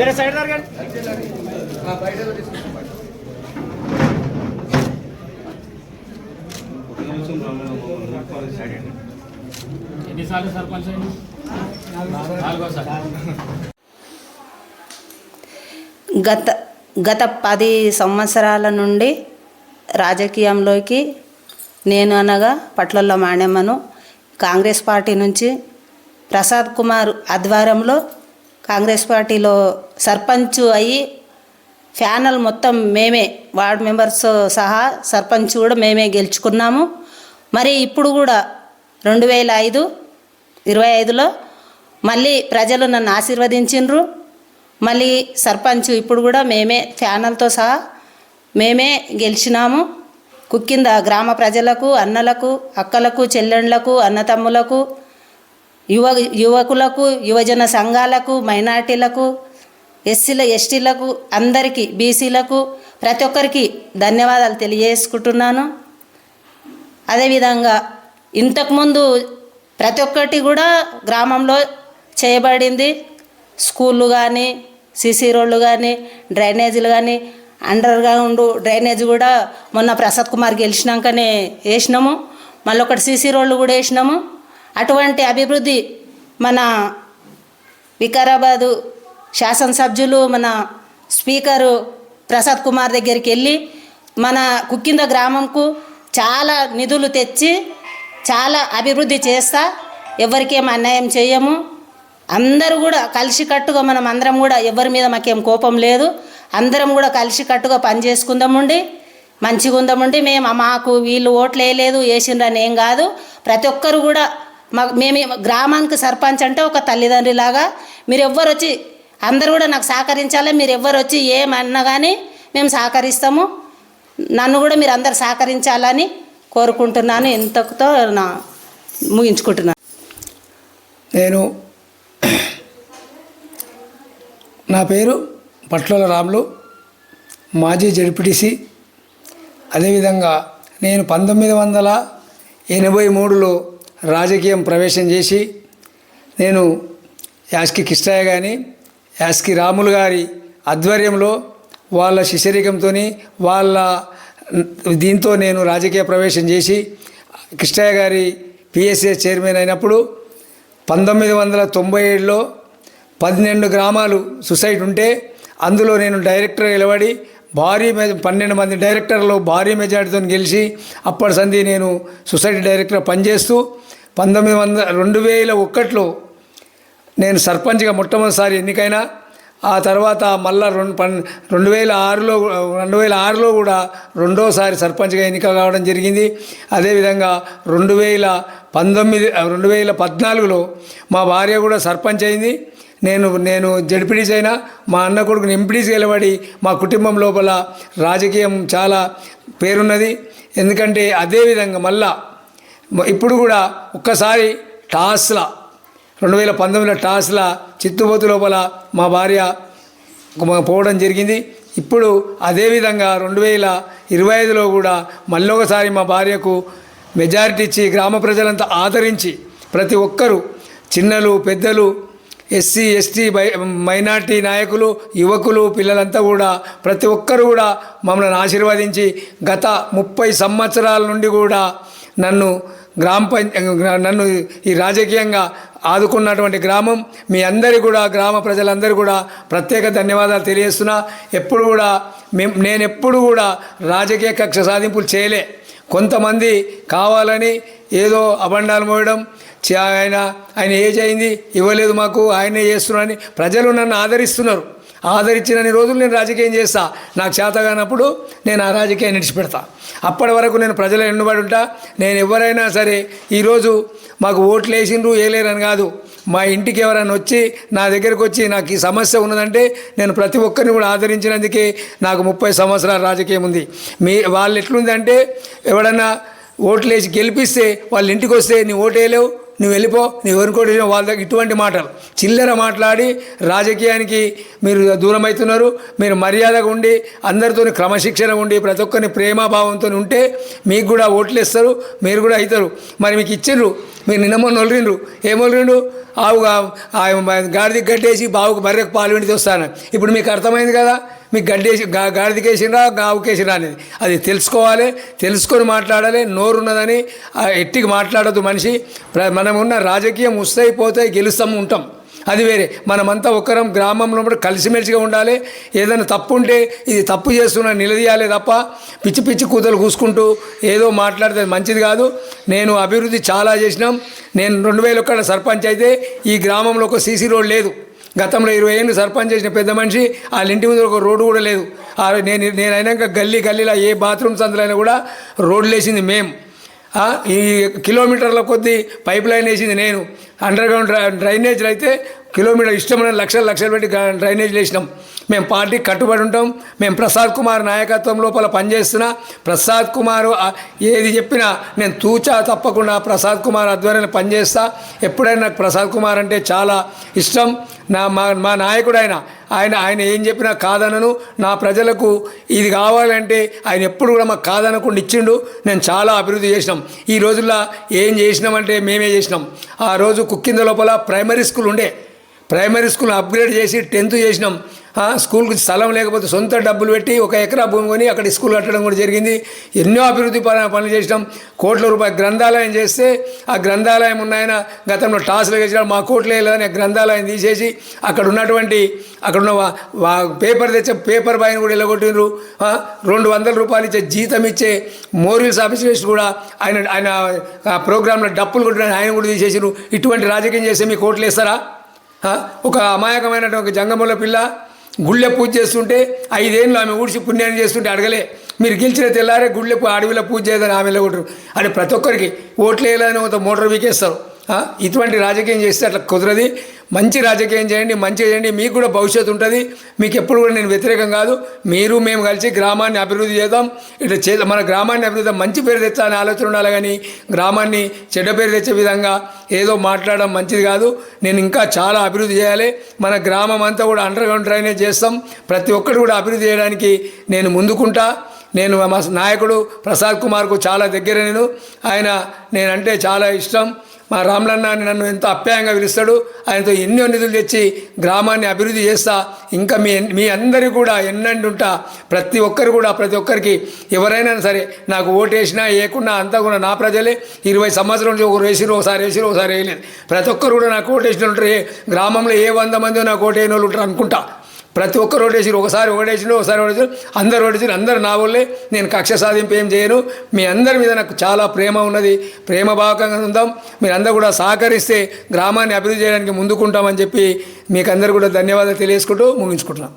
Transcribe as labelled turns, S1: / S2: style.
S1: జర సైడ్ జరగండి. ఎన్నిసార్లు సర్పంచ్ అయింది? 4సారి.
S2: గత 10 సంవత్సరాల నుండి రాజకీయంలోకి నేను అనగా పట్లల్ల మాణెమ్మను కాంగ్రెస్ పార్టీ నుంచి ప్రసాద్ కుమార్ ఆధ్వర్యంలో కాంగ్రెస్ పార్టీలో సర్పంచ్ అయ్యి ప్యానల్ మొత్తం మేమే, వార్డ్ మెంబర్స్ సహా సర్పంచ్ కూడా మేమే గెలుచుకున్నాము. మరి ఇప్పుడు కూడా 2025లో మళ్ళీ ప్రజలు నన్ను ఆశీర్వదించిండ్రు. మళ్ళీ సర్పంచ్ ఇప్పుడు కూడా మేమే ప్యానల్తో సహా మేమే గెలిచినాము. కుక్కింద గ్రామ ప్రజలకు, అన్నలకు, అక్కలకు, చెల్లెండ్లకు, అన్నతమ్ములకు, యువకులకు, యువజన సంఘాలకు, మైనార్టీలకు, ఎస్సీల ఎస్టీలకు, అందరికీ, బీసీలకు, ప్రతి ఒక్కరికి ధన్యవాదాలు తెలియజేసుకుంటున్నాను. అదేవిధంగా ఇంతకుముందు ప్రతి ఒక్కటి కూడా గ్రామంలో చేయబడింది. స్కూళ్ళు కానీ, సీసీ రోడ్లు కానీ, డ్రైనేజీలు కానీ, అండర్ గ్రౌండ్ డ్రైనేజ్ కూడా మొన్న ప్రసాద్ కుమార్ గెలిచినాకనే వేసినాము. మళ్ళీ ఒకటి సీసీ రోడ్లు కూడా వేసినాము. అటువంటి అభివృద్ధి మన వికారాబాదు శాసనసభ్యులు, మన స్పీకరు ప్రసాద్ కుమార్ దగ్గరికి వెళ్ళి మన కుక్కింద గ్రామంకు చాలా నిధులు తెచ్చి చాలా అభివృద్ధి చేస్తా, ఎవరికేం అన్యాయం చేయము. అందరూ కూడా కలిసికట్టుగా మనం అందరం కూడా ఎవరి మీద మాకేం కోపం లేదు. అందరం కూడా కలిసికట్టుగా పని చేసుకుందామండి, మంచిగా ఉందామండి. మాకు వీళ్ళు ఓట్లు వేయలేదు వేసిండ్రని ఏం కాదు. ప్రతి ఒక్కరు కూడా మేము గ్రామానికి సర్పంచ్ అంటే ఒక తల్లిదండ్రిలాగా. మీరు ఎవ్వరు వచ్చి అందరూ కూడా నాకు సహకరించాలి. మీరు ఎవ్వరు వచ్చి ఏమన్నా కానీ మేము సహకరిస్తాము. నన్ను కూడా మీరు అందరు సహకరించాలని కోరుకుంటున్నాను. ఇంతకుతో ముగించుకుంటున్నాను.
S3: నా పేరు పట్లల రాములు, మాజీ జడ్పీటీసీ. అదేవిధంగా నేను 1983లో రాజకీయం ప్రవేశం చేసి నేను యాస్కి కిష్టయ్య కానీ, యాస్కి రాములు గారి ఆధ్వర్యంలో వాళ్ళ శిష్యరికంతో వాళ్ళ దీంతో నేను రాజకీయ ప్రవేశం చేసి కిష్టయ్య గారి పిఎస్ఏ చైర్మన్ అయినప్పుడు 1997లో 12 గ్రామాలు సొసైటీ ఉంటే అందులో నేను డైరెక్టర్ నిలబడి 12 మంది డైరెక్టర్లు భారీ మెజార్టీతో గెలిచి అప్పటి సంధి నేను సొసైటీ డైరెక్టర్ పనిచేస్తూ 2001లో నేను సర్పంచ్గా మొట్టమొదటిసారి ఎన్నికైనా. ఆ తర్వాత మళ్ళా 2006లో కూడా రెండోసారి సర్పంచ్గా ఎన్నిక కావడం జరిగింది. అదేవిధంగా 2014లో మా భార్య కూడా సర్పంచ్ అయింది. నేను జడ్పీటీసీ అయినా, మా అన్న కొడుకుని ఎంపీటీసీ నిలబడి మా కుటుంబం లోపల రాజకీయం చాలా పేరున్నది. ఎందుకంటే అదేవిధంగా మళ్ళా ఇప్పుడు కూడా ఒక్కసారి టాస్లా 2019లో టాస్లా చిత్తుబోతు లోపల మా భార్య పోవడం జరిగింది. ఇప్పుడు అదేవిధంగా 2025లో కూడా మళ్ళీ ఒకసారి మా భార్యకు మెజారిటీ ఇచ్చి గ్రామ ప్రజలంతా ఆదరించి ప్రతి ఒక్కరూ చిన్నలు పెద్దలు ఎస్సీ ఎస్టీ మైనార్టీ నాయకులు యువకులు పిల్లలంతా కూడా ప్రతి ఒక్కరు కూడా మమ్మల్ని ఆశీర్వదించి గత 30 సంవత్సరాల నుండి కూడా నన్ను నన్ను ఈ రాజకీయంగా ఆదుకున్నటువంటి గ్రామం మీ అందరి కూడా గ్రామ ప్రజలందరూ కూడా ప్రత్యేక ధన్యవాదాలు తెలియజేస్తున్నా. ఎప్పుడు కూడా నేను ఎప్పుడు కూడా రాజకీయ కక్ష సాధింపులు చేయలే. కొంతమంది కావాలని ఏదో అబండాలు మోయడం, ఆయన ఏజ్ అయింది ఇవ్వలేదు మాకు, ఆయనే చేస్తున్నారని ప్రజలు నన్ను ఆదరిస్తున్నారు. ఆదరించినన్ని రోజులు నేను రాజకీయం చేస్తా. నాకు చేత కానప్పుడు నేను ఆ రాజకీయాన్ని విడిచిపెడతా. అప్పటి వరకు నేను ప్రజల ఎన్నుబడి ఉంటా. నేను ఎవరైనా సరే ఈరోజు మాకు ఓట్లు వేసిండ్రు వేయలేరని కాదు, మా ఇంటికి ఎవరైనా వచ్చి నా దగ్గరకు వచ్చి నాకు ఈ సమస్య ఉన్నదంటే నేను ప్రతి ఒక్కరిని కూడా ఆదరించినందుకే నాకు 30 సంవత్సరాల రాజకీయం ఉంది. వాళ్ళు ఎట్లుందంటే ఎవడన్నా ఓట్లు వేసి గెలిపిస్తే వాళ్ళ ఇంటికి వస్తే నీ ఓటు వేయలేవు, నువ్వు వెళ్ళిపో, నువ్వు ఎవరిని కొట్టేసిన వాళ్ళ దగ్గర ఇటువంటి మాటలు చిల్లర మాట్లాడి రాజకీయానికి మీరు దూరం అవుతున్నారు. మీరు మర్యాదగా ఉండి అందరితో క్రమశిక్షణ ఉండి ప్రతి ఒక్కరిని ప్రేమాభావంతో ఉంటే మీకు కూడా ఓట్లు ఇస్తారు, మీరు కూడా అవుతారు. మరి మీకు ఇచ్చిండ్రు, మీరు నిన్న మొన్న ఒలిరిండ్రు, ఏం ఒలిరిండు? గాడిదికి గడ్డేసి బావుకు బర్రెకు పాలు వెండి వస్తాను. ఇప్పుడు మీకు అర్థమైంది కదా, మీకు గడ్డేసి గాడిదికేసిరా గావుకేసిరా అనేది. అది తెలుసుకోవాలి, తెలుసుకొని మాట్లాడాలి. నోరున్నదని ఎట్టికి మాట్లాడద్దు మనిషి. మనం ఉన్న రాజకీయం వస్తాయి పోతాయి, గెలుస్తాము ఉంటాం, అది వేరే. మనమంతా ఒక్కరం గ్రామంలో కలిసిమెలిసిగా ఉండాలి. ఏదైనా తప్పు ఉంటే ఇది తప్పు చేస్తున్నా నిలదీయాలి తప్ప పిచ్చి పిచ్చి కూతలు కూసుకుంటూ ఏదో మాట్లాడితే మంచిది కాదు. నేను అభివృద్ధి చాలా చేసినాం. నేను 2001 సర్పంచ్ అయితే ఈ గ్రామంలో ఒక సీసీ రోడ్ లేదు. గతంలో 20 ఏళ్ళు సర్పంచ్ చేసిన పెద్ద మనిషి వాళ్ళ ఇంటి ముందు ఒక రోడ్డు కూడా లేదు. నేను అయినాక గల్లీలో ఏ బాత్రూమ్స్ అందులో కూడా రోడ్లు వేసింది మేము. ఈ కిలోమీటర్ల కొద్దీ పైప్ లైన్ వేసింది నేను. అండర్ గ్రౌండ్ డ్రైనేజ్లు అయితే కిలోమీటర్ ఇష్టమైన లక్షలు పెట్టి డ్రైనేజ్లు వేసినాం. మేము పార్టీకి కట్టుబడి ఉంటాం. మేము ప్రసాద్ కుమార్ నాయకత్వం లోపల పనిచేస్తున్నా. ప్రసాద్ కుమార్ ఏది చెప్పినా నేను తూచా తప్పకుండా ప్రసాద్ కుమార్ ఆధ్వర్యంలో పనిచేస్తా. ఎప్పుడైనా నాకు ప్రసాద్ కుమార్ అంటే చాలా ఇష్టం. మా నాయకుడు ఆయన ఏం చెప్పినా కాదనను. నా ప్రజలకు ఇది కావాలంటే ఆయన ఎప్పుడు కూడా మాకు కాదనకుండా ఇచ్చిండు. నేను చాలా అభివృద్ధి చేసినాం. ఈ రోజుల్లో ఏం చేసినామంటే మేమే చేసినాం. ఆ రోజు కుక్కింద లోపల ప్రైమరీ స్కూల్ ఉండే, ప్రైమరీ స్కూల్ అప్గ్రేడ్ చేసి 10th చేసినాం. స్కూల్కి స్థలం లేకపోతే సొంత డబ్బులు పెట్టి 1 ఎకరా భూమి కొని అక్కడ స్కూల్ కట్టడం కూడా జరిగింది. ఎన్నో అభివృద్ధి పనులు చేసినాం. కోట్ల రూపాయల గ్రంథాలయం చేస్తే ఆ గ్రంథాలయం ఉన్నాయన గతంలో టాస్లు వేసినాడు. మా కోట్లు వేయలేదని ఆ గ్రంథాలయం తీసేసి అక్కడ ఉన్న పేపర్ తెచ్చే పేపర్ బాయ్ని కూడా వెళ్ళగొట్టిండ్రు. 200 రూపాయలు ఇచ్చే జీతం ఇచ్చే మోరియల్స్ ఆఫీసర్స్ కూడా ఆయన ప్రోగ్రాంలో డప్పులు కొట్టిన ఆయన కూడా తీసేసారు. ఇటువంటి రాజకీయం చేస్తే మీ కోట్లు వేస్తారా? ఒక అమాయకమైనటువంటి జంగముల పిల్ల గుళ్ళె పూజ చేస్తుంటే 5 ఏళ్ళు ఆమె ఊడ్చి పుణ్యాన్ని చేస్తుంటే అడగలే. మీరు గెలిచిన తెల్లారే గుళ్ళె అడవిలో పూజ చేయదని ఆమె వెళ్ళగొట్టరు. అంటే ప్రతి ఒక్కరికి ఓట్లు వేయాలని ఒక మోటార్ వీకేస్తారు. ఇటువంటి రాజకీయం చేస్తే అట్లా కుదరది. మంచి రాజకీయం చేయండి, మంచిగా చేయండి, మీకు కూడా భవిష్యత్తు ఉంటుంది. మీకు ఎప్పుడు కూడా నేను వ్యతిరేకం కాదు. మేము కలిసి గ్రామాన్ని అభివృద్ధి చేద్దాం. ఇట్లా మన గ్రామాన్ని అభివృద్ధి మంచి పేరు తెచ్చాలని ఆలోచన ఉండాలి కానీ గ్రామాన్ని చెడ్డ పేరు తెచ్చే విధంగా ఏదో మాట్లాడడం మంచిది కాదు. నేను ఇంకా చాలా అభివృద్ధి చేయాలి. మన గ్రామం అంతా కూడా అండర్ గ్రౌండ్ డ్రైనేజ్ చేస్తాం. ప్రతి ఒక్కరు కూడా అభివృద్ధి చేయడానికి నేను ముందుకుంటా. నేను మా నాయకుడు ప్రసాద్ కుమార్కు చాలా దగ్గర. నేనంటే చాలా ఇష్టం. మా రామ్లన్న నన్ను ఎంతో అప్యాయంగా పిలుస్తాడు. ఆయనతో ఎన్నో నిధులు తెచ్చి గ్రామాన్ని అభివృద్ధి చేస్తా. ఇంకా మీ అందరికీ కూడా ఎన్నండి ఉంటా. ప్రతి ఒక్కరికి ఎవరైనా సరే నాకు ఓటు వేసినా వేయకున్నా అంతా కూడా నా ప్రజలే. 20 సంవత్సరాల నుంచి ఒకరు ఒకసారి వేయలేదు. ప్రతి ఒక్కరు కూడా నాకు ఓటు వేసిన ఉంటారు. గ్రామంలో 100 మంది నాకు ఓటు వేయని వాళ్ళు ఉంటారు అనుకుంటా. ప్రతి ఒక్కరు ఓటేసి ఒకసారి అందరు ఓటేసి అందరు నా వాళ్ళే. నేను కక్ష సాధింపు ఏం చేయను. మీ అందరి మీద నాకు చాలా ప్రేమ ఉన్నది. ప్రేమభావంగా ఉందాం. మీరందరూ కూడా సహకరిస్తే గ్రామాన్ని అభివృద్ధి చేయడానికి ముందుకుంటామని చెప్పి మీకు అందరూ కూడా ధన్యవాదాలు తెలియజేసుకుంటూ ముగించుకుంటున్నాం.